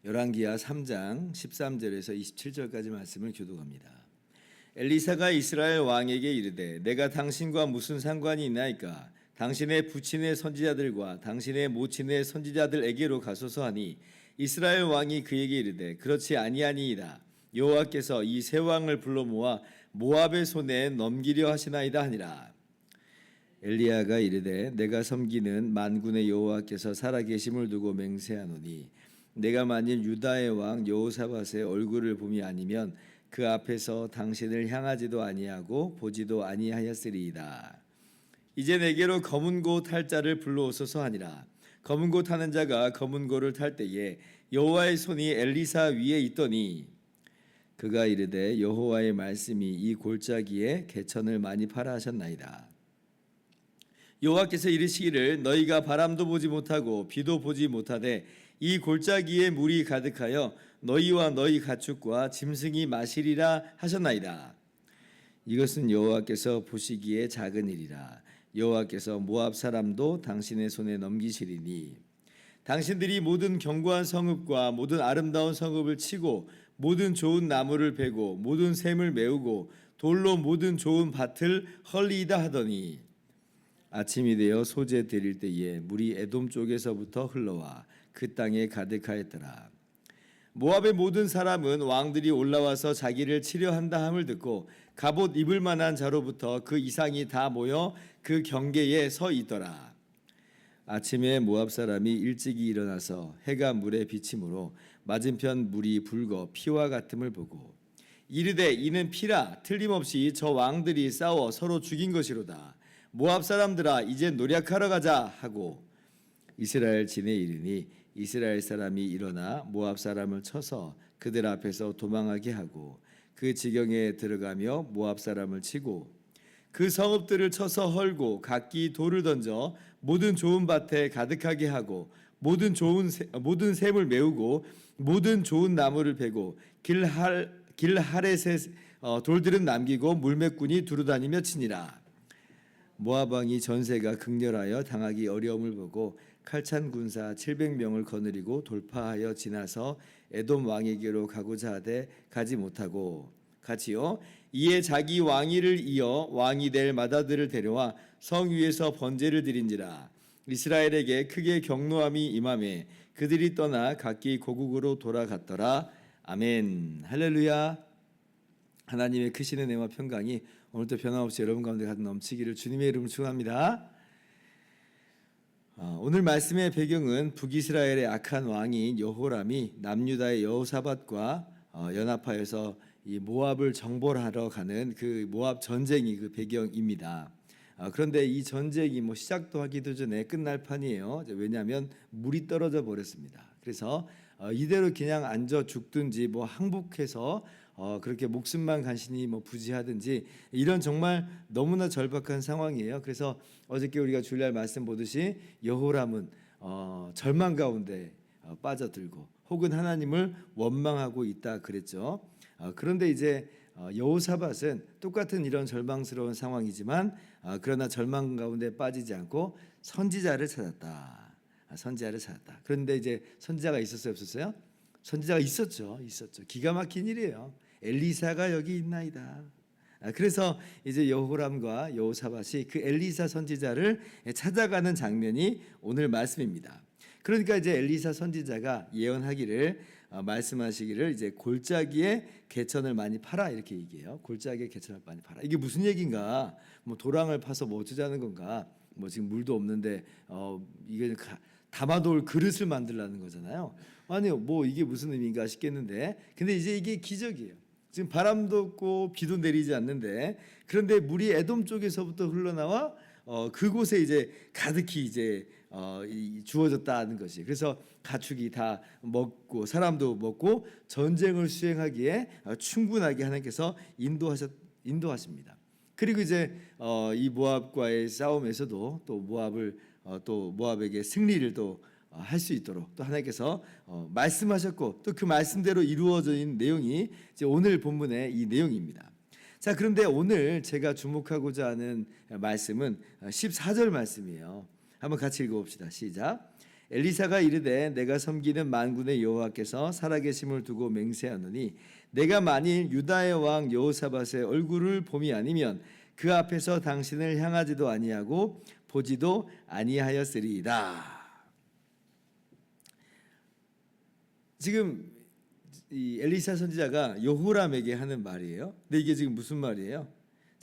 열왕기하 3장 13절에서 27절까지 말씀을 교독합니다. 엘리사가 이스라엘 왕에게 이르되 내가 당신과 무슨 상관이 있나이까? 당신의 부친의 선지자들과 당신의 모친의 선지자들에게로 가소서 하니 이스라엘 왕이 그에게 이르되 그렇지 아니하니이다. 여호와께서 이 세 왕을 불러 모아 모압의 손에 넘기려 하시나이다 하니라. 엘리야가 이르되 내가 섬기는 만군의 여호와께서 살아계심을 두고 맹세하노니 내가 만일 유다의 왕 여호사밧의 얼굴을 봄이 아니면 그 앞에서 당신을 향하지도 아니하고 보지도 아니하였으리이다. 이제 내게로 검은 고 탈 자를 불러오소서 하니라. 검은 고 타는 자가 검은 고를 탈 때에 여호와의 손이 엘리사 위에 있더니 그가 이르되 여호와의 말씀이 이 골짜기에 개천을 많이 팔아 하셨나이다. 여호와께서 이르시기를 너희가 바람도 보지 못하고 비도 보지 못하되 이 골짜기에 물이 가득하여 너희와 너희 가축과 짐승이 마시리라 하셨나이다. 이것은 여호와께서 보시기에 작은 일이라. 여호와께서 모압 사람도 당신의 손에 넘기시리니 당신들이 모든 견고한 성읍과 모든 아름다운 성읍을 치고 모든 좋은 나무를 베고 모든 샘을 메우고 돌로 모든 좋은 밭을 헐리이다 하더니 아침이 되어 소재 드릴 때에 물이 에돔 쪽에서부터 흘러와 그 땅에 가득하였더라. 모압의 모든 사람은 왕들이 올라와서 자기를 치려 한다 함을 듣고 갑옷 입을 만한 자로부터 그 이상이 다 모여 그 경계에 서 있더라. 아침에 모압 사람이 일찍이 일어나서 해가 물에 비침으로 맞은편 물이 붉어 피와 같음을 보고 이르되 이는 피라 틀림없이 저 왕들이 싸워 서로 죽인 것이로다. 모압 사람들아 이제 노략하러 가자 하고 이스라엘 진에 이르니 이스라엘 사람이 일어나 모압 사람을 쳐서 그들 앞에서 도망하게 하고 그 지경에 들어가며 모압 사람을 치고 그 성읍들을 쳐서 헐고 각기 돌을 던져 모든 좋은 밭에 가득하게 하고 모든 샘을 메우고 모든 좋은 나무를 베고 길하렛에 돌들은 남기고 물매꾼이 두루다니며 치니라. 모압 왕이 전세가 극렬하여 당하기 어려움을 보고 칼찬 군사 700명을 거느리고 돌파하여 지나서 에돔 왕에게로 가고자 하되 가지 못하고 같이요 이에 자기 왕위를 이어 왕이 될 맏아들을 데려와 성 위에서 번제를 드린지라. 이스라엘에게 크게 경노함이 임하매 그들이 떠나 각기 고국으로 돌아갔더라. 아멘. 할렐루야. 하나님의 크신 은혜와 평강이 오늘도 변함없이 여러분 가운데 가득 넘치기를 주님의 이름으로 축원합니다. 오늘 말씀의 배경은 북이스라엘의 악한 왕인 여호람이 남유다의 여호사밧과 연합하여서 이 모압을 정벌하러 가는 그 모압 전쟁이 그 배경입니다. 그런데 이 전쟁이 시작도 하기도 전에 끝날 판이에요. 왜냐하면 물이 떨어져 버렸습니다. 그래서 이대로 그냥 앉아 죽든지 항복해서 그렇게 목숨만 간신히 부지하든지 이런 정말 너무나 절박한 상황이에요. 그래서 어저께 우리가 주일날 말씀 보듯이 여호람은 절망 가운데 빠져들고 혹은 하나님을 원망하고 있다 그랬죠. 그런데 이제 여호사밧은 똑같은 이런 절망스러운 상황이지만 그러나 절망 가운데 빠지지 않고 선지자를 찾았다. 선지자를 찾았다. 그런데 이제 선지자가 있었어요, 없었어요? 선지자가 있었죠. 기가 막힌 일이에요. 엘리사가 여기 있나이다. 그래서 이제 여호람과 여호사밧이 그 엘리사 선지자를 찾아가는 장면이 오늘 말씀입니다. 그러니까 이제 엘리사 선지자가 예언하기를 말씀하시기를 이제 골짜기에 개천을 많이 팔아 이렇게 얘기해요. 골짜기에 개천을 많이 팔아. 이게 무슨 얘기인가? 도랑을 파서 어쩌자는 건가? 지금 물도 없는데 이게 담아놓을 그릇을 만들라는 거잖아요. 아니요, 이게 무슨 의미인가 싶겠는데, 근데 이제 이게 기적이에요. 지금 바람도 없고 비도 내리지 않는데, 그런데 물이 에돔 쪽에서부터 흘러나와 그곳에 이제 가득히 이제 주어졌다는 것이. 그래서 가축이 다 먹고 사람도 먹고 전쟁을 수행하기에 충분하게 하나님께서 인도하십니다. 그리고 이제 이 모압과의 싸움에서도 또 또 모압에게 승리를 또 할 수 있도록 또 하나님께서 말씀하셨고 또 그 말씀대로 이루어진 내용이 이제 오늘 본문의 이 내용입니다. 자, 그런데 오늘 제가 주목하고자 하는 말씀은 14절 말씀이에요. 한번 같이 읽어봅시다. 시작. 엘리사가 이르되 내가 섬기는 만군의 여호와께서 살아계심을 두고 맹세하노니 내가 만일 유다의 왕 여호사밧의 얼굴을 봄이 아니면 그 앞에서 당신을 향하지도 아니하고 보지도 아니하였으리이다. 지금 이 엘리사 선지자가 여호람에게 하는 말이에요. 근데 이게 지금 무슨 말이에요?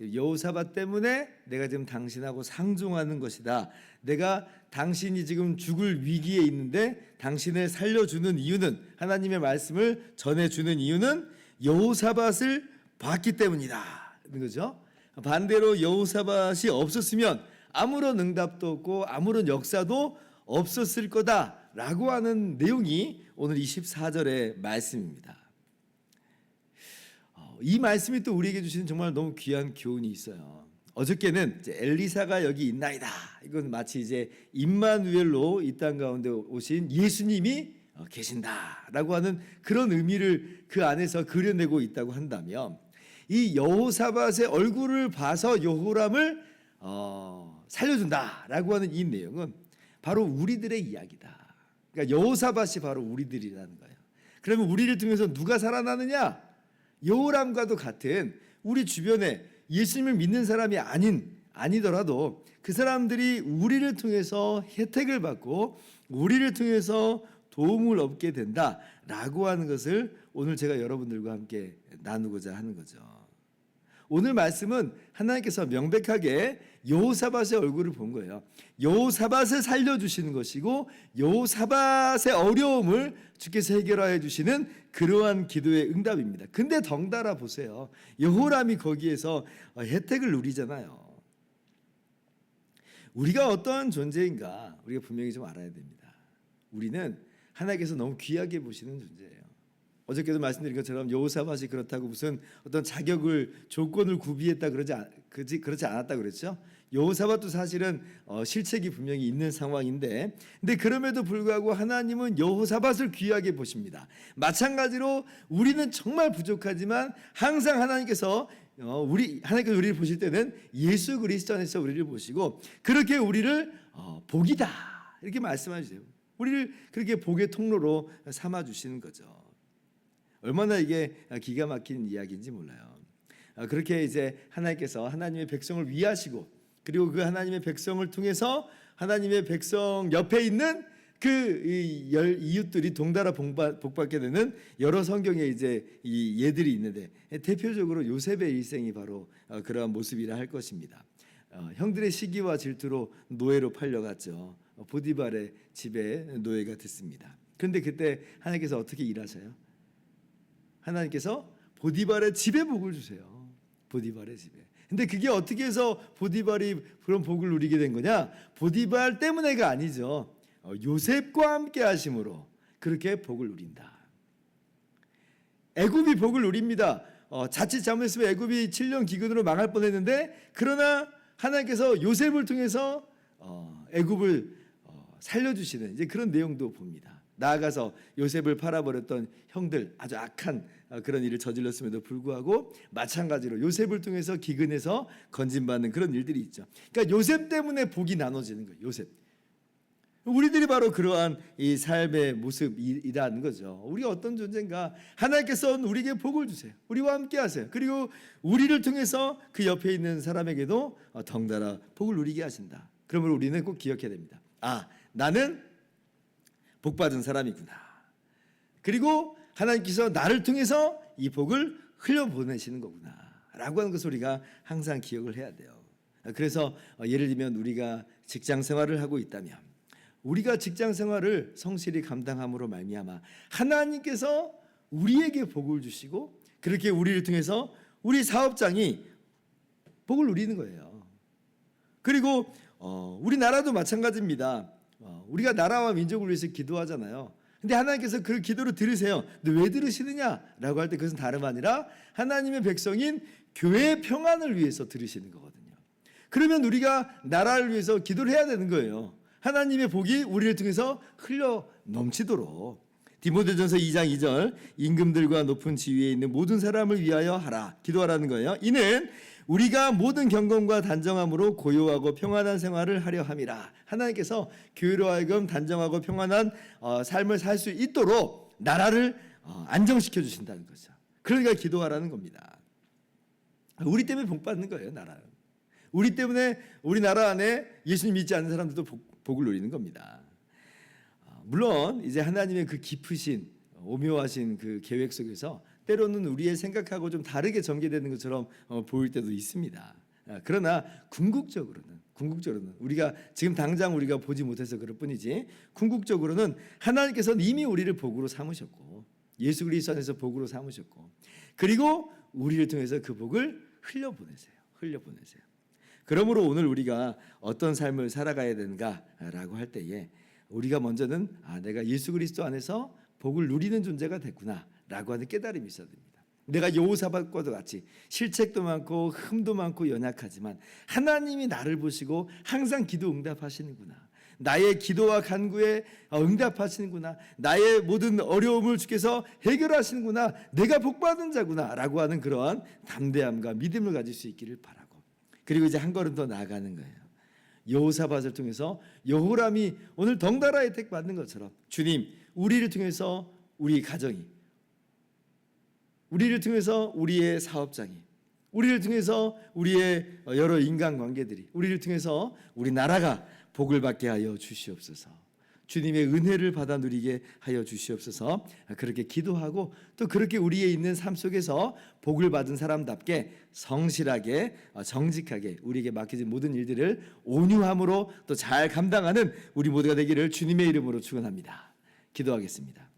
여호사밧 때문에 내가 지금 당신하고 상종하는 것이다. 내가 당신이 지금 죽을 위기에 있는데 당신을 살려주는 이유는, 하나님의 말씀을 전해주는 이유는 여호사밧을 봤기 때문이다. 그죠? 반대로 여호사밧이 없었으면 아무런 응답도 없고 아무런 역사도 없었을 거다라고 하는 내용이 오늘 24절의 말씀입니다. 이 말씀이 또 우리에게 주시는 정말 너무 귀한 교훈이 있어요. 어저께는 이제 엘리사가 여기 있나이다. 이건 마치 이제 임마누엘로 이 땅 가운데 오신 예수님이 계신다라고 하는 그런 의미를 그 안에서 그려내고 있다고 한다면, 이 여호사밧의 얼굴을 봐서 여호람을 살려준다라고 하는 이 내용은 바로 우리들의 이야기다. 그러니까 여호사밧이 바로 우리들이라는 거예요. 그러면 우리를 통해서 누가 살아나느냐? 여호람과도 같은 우리 주변에 예수님을 믿는 사람이 아니더라도 그 사람들이 우리를 통해서 혜택을 받고 우리를 통해서 도움을 얻게 된다라고 하는 것을 오늘 제가 여러분들과 함께 나누고자 하는 거죠. 오늘 말씀은 하나님께서 명백하게 여호사밧의 얼굴을 본 거예요. 여호사밧을 살려주시는 것이고 여호사밧의 어려움을 주께서 해결하여 주시는 그러한 기도의 응답입니다. 근데 덩달아 보세요. 여호람이 거기에서 혜택을 누리잖아요. 우리가 어떠한 존재인가 우리가 분명히 좀 알아야 됩니다. 우리는 하나님께서 너무 귀하게 보시는 존재예요. 어저께도 말씀드린 것처럼 여호사밧이 그렇다고 무슨 어떤 자격을 조건을 구비했다 그러지 않았다 그랬죠. 여호사밧도 사실은 실책이 분명히 있는 상황인데, 근데 그럼에도 불구하고 하나님은 여호사밧을 귀하게 보십니다. 마찬가지로 우리는 정말 부족하지만 항상 하나님께서 우리를 보실 때는 예수 그리스도 안에서 우리를 보시고 그렇게 우리를 복이다 이렇게 말씀하세요. 우리를 그렇게 복의 통로로 삼아 주시는 거죠. 얼마나 이게 기가 막힌 이야기인지 몰라요. 그렇게 이제 하나님께서 하나님의 백성을 위하시고 그리고 그 하나님의 백성을 통해서 하나님의 백성 옆에 있는 그 이웃들이 동달아 복받게 되는 여러 성경에 이제 이 예들이 있는데, 대표적으로 요셉의 일생이 바로 그러한 모습이라 할 것입니다. 형들의 시기와 질투로 노예로 팔려갔죠. 보디발의 집에 노예가 됐습니다. 그런데 그때 하나님께서 어떻게 일하셔요? 하나님께서 보디발의 집에 복을 주세요. 보디발의 집에. 근데 그게 어떻게 해서 보디발이 그런 복을 누리게 된 거냐? 보디발 때문에가 아니죠. 요셉과 함께 하심으로 그렇게 복을 누린다. 애굽이 복을 누립니다. 자칫 잘못했으면 애굽이 7년 기근으로 망할 뻔했는데, 그러나 하나님께서 요셉을 통해서 애굽을 살려주시는 이제 그런 내용도 봅니다. 나아가서 요셉을 팔아버렸던 형들, 아주 악한 그런 일을 저질렀음에도 불구하고 마찬가지로 요셉을 통해서 기근에서 건진받는 그런 일들이 있죠. 그러니까 요셉 때문에 복이 나눠지는 거예요. 요셉. 우리들이 바로 그러한 이 삶의 모습이라는 거죠. 우리가 어떤 존재인가? 하나님께서 우리에게 복을 주세요. 우리와 함께 하세요. 그리고 우리를 통해서 그 옆에 있는 사람에게도 덩달아 복을 누리게 하신다. 그러므로 우리는 꼭 기억해야 됩니다. 나는 복받은 사람이구나. 그리고 하나님께서 나를 통해서 이 복을 흘려보내시는 거구나 라고 하는 것을 우리가 항상 기억을 해야 돼요. 그래서 예를 들면 우리가 직장 생활을 하고 있다면, 우리가 직장 생활을 성실히 감당함으로 말미암아 하나님께서 우리에게 복을 주시고 그렇게 우리를 통해서 우리 사업장이 복을 누리는 거예요. 그리고 우리나라도 마찬가지입니다. 우리가 나라와 민족을 위해서 기도하잖아요. 근데 하나님께서 그 기도를 들으세요. 근데 왜 들으시느냐라고 할 때 그것은 다름 아니라 하나님의 백성인 교회의 평안을 위해서 들으시는 거거든요. 그러면 우리가 나라를 위해서 기도를 해야 되는 거예요. 하나님의 복이 우리를 통해서 흘러 넘치도록. 디모데전서 2장 2절 임금들과 높은 지위에 있는 모든 사람을 위하여 하라. 기도하라는 거예요. 이는 우리가 모든 경건과 단정함으로 고요하고 평안한 생활을 하려 함이라. 하나님께서 교회로 하여금 단정하고 평안한 삶을 살 수 있도록 나라를 안정시켜 주신다는 거죠. 그러니까 기도하라는 겁니다. 우리 때문에 복 받는 거예요, 나라는. 우리 때문에 우리 나라 안에 예수님 믿지 않는 사람들도 복을 누리는 겁니다. 물론 이제 하나님의 그 깊으신 오묘하신 그 계획 속에서 때로는 우리의 생각하고 좀 다르게 전개되는 것처럼 보일 때도 있습니다. 그러나 궁극적으로는 우리가 지금 당장 우리가 보지 못해서 그럴 뿐이지 궁극적으로는 하나님께서는 이미 우리를 복으로 삼으셨고 예수 그리스도 안에서 복으로 삼으셨고 그리고 우리를 통해서 그 복을 흘려보내세요. 그러므로 오늘 우리가 어떤 삶을 살아가야 되는가라고 할 때에 우리가 먼저는 내가 예수 그리스도 안에서 복을 누리는 존재가 됐구나라고 하는 깨달음이 있어야 됩니다. 내가 여호사밧과도 같이 실책도 많고 흠도 많고 연약하지만 하나님이 나를 보시고 항상 기도 응답하시는구나. 나의 기도와 간구에 응답하시는구나. 나의 모든 어려움을 주께서 해결하시는구나. 내가 복받은 자구나라고 하는 그러한 담대함과 믿음을 가질 수 있기를 바라고 그리고 이제 한 걸음 더 나아가는 거예요. 여호사밧을 통해서 여호람이 오늘 덩달아 혜택 받는 것처럼 주님 우리를 통해서 우리 가정이 우리를 통해서 우리의 사업장이 우리를 통해서 우리의 여러 인간관계들이 우리를 통해서 우리 나라가 복을 받게 하여 주시옵소서. 주님의 은혜를 받아 누리게 하여 주시옵소서. 그렇게 기도하고 또 그렇게 우리의 있는 삶 속에서 복을 받은 사람답게 성실하게 정직하게 우리에게 맡겨진 모든 일들을 온유함으로 또 잘 감당하는 우리 모두가 되기를 주님의 이름으로 축원합니다. 기도하겠습니다.